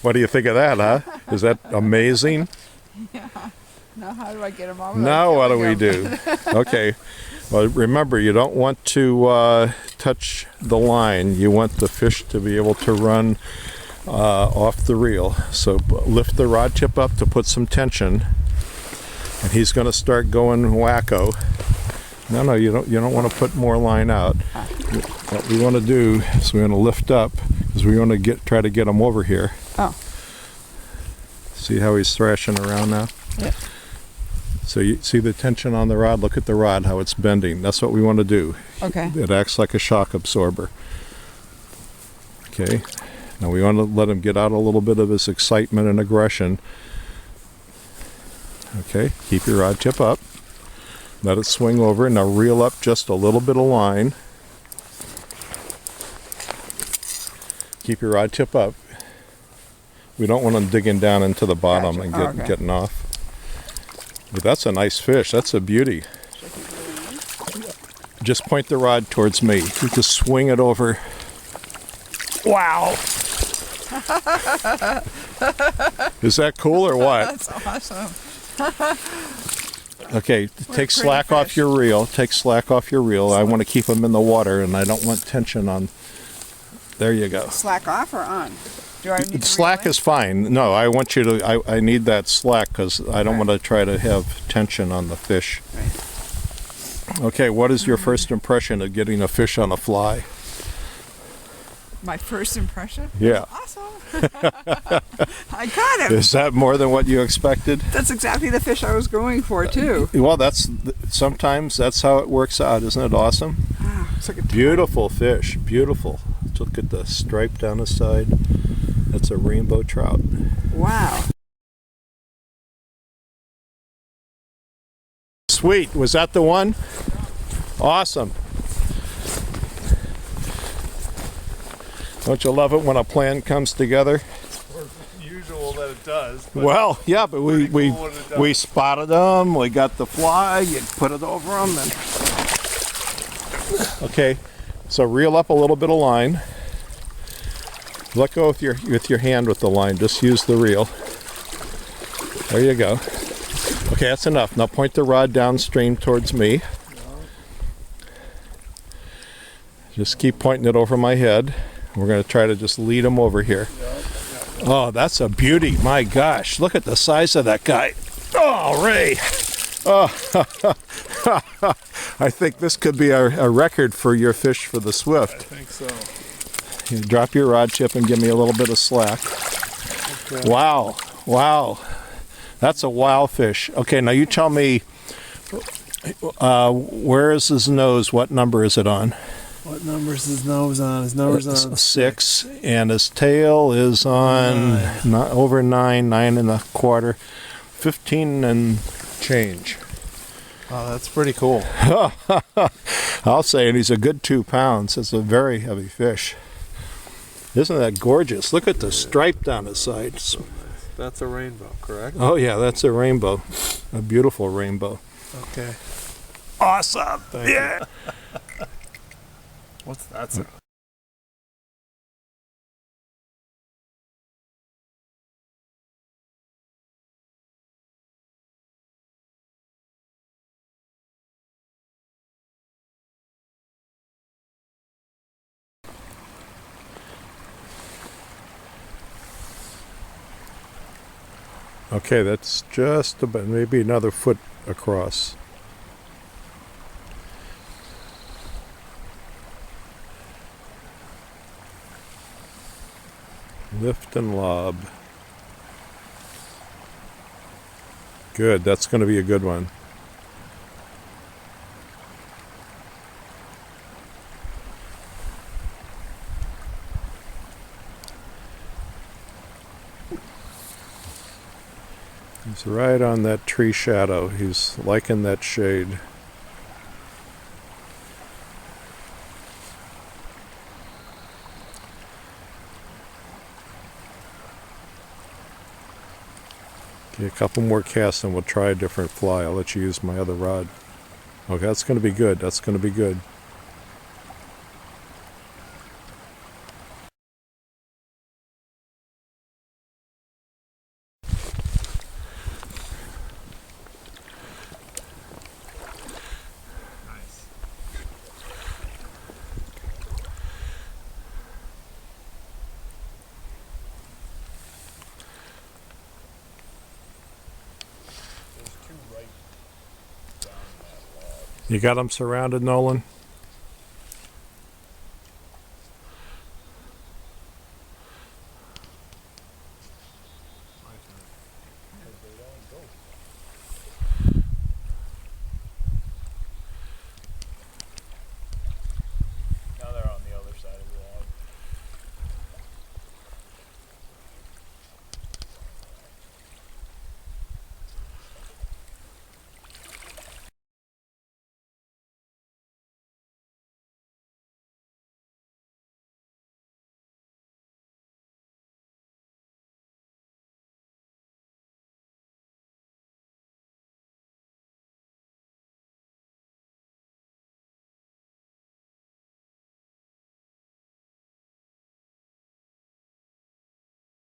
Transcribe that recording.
What do you think of that, huh? Is that amazing? Yeah. Now how do I get them over? Now what do we do? Okay. Well, remember, you don't want to touch the line. You want the fish to be able to run off the reel. So lift the rod tip up to put some tension, and he's going to start going wacko. No, you don't want to put more line out. What we want to do is we want to lift up because we want to try to get him over here. Oh. See how he's thrashing around now? Yeah. So you see the tension on the rod? Look at the rod, how it's bending. That's what we want to do. Okay. It acts like a shock absorber. Okay. Now we want to let him get out a little bit of his excitement and aggression. Okay. Keep your rod tip up. Let it swing over. Now reel up just a little bit of line. Keep your rod tip up. We don't want him digging down into the bottom and getting off. But that's a nice fish. That's a beauty. Just point the rod towards me. You can swing it over. Wow. Is that cool or what? That's awesome. Okay, take slack off your reel. Take slack off your reel. I want to keep them in the water, and I don't want tension on. There you go. Slack off or on? Do I need to slack is fine. No, I want you to. I need that slack because I don't want to try to have tension on the fish. Right. Okay, what is your first impression of getting a fish on a fly? My first impression? Yeah. Awesome. I got him. Is that more than what you expected? That's exactly the fish I was going for too. Well, sometimes that's how it works out. Isn't it awesome? It's like a beautiful fish. Beautiful. Look at the stripe down the side. That's a rainbow trout. Wow. Sweet. Was that the one? Awesome. Don't you love it when a plan comes together? Usual that it does. Well, yeah, but we spotted them. We got the fly. You put it over them. And... Okay, so reel up a little bit of line. Let go with your hand with the line. Just use the reel. There you go. Okay, that's enough. Now point the rod downstream towards me. Just keep pointing it over my head. We're going to try to just lead him over here. Oh, that's a beauty. My gosh, look at the size of that guy. Oh, Ray. Oh, I think this could be a record for your fish for the Swift. I think so. You drop your rod tip and give me a little bit of slack. Okay. Wow. Wow. That's a wow fish. Okay, now you tell me, where is his nose? What number is it on? What number is his nose on? His nose is on 6, and his tail is on over 9, 9.25, 15 and change. Oh, that's pretty cool. I'll say, and he's a good 2 pounds. It's a very heavy fish. Isn't that gorgeous? Look at the stripe down his sides. That's a rainbow, correct? Oh yeah, that's a rainbow. A beautiful rainbow. Okay. Awesome. Thank you. What's that sound? Okay, that's just about maybe another foot across. Lift and lob. Good, that's going to be a good one. He's right on that tree shadow. He's liking that shade. Okay, a couple more casts and we'll try a different fly. I'll let you use my other rod. Okay, that's going to be good. That's going to be good. You got them surrounded, Nolan?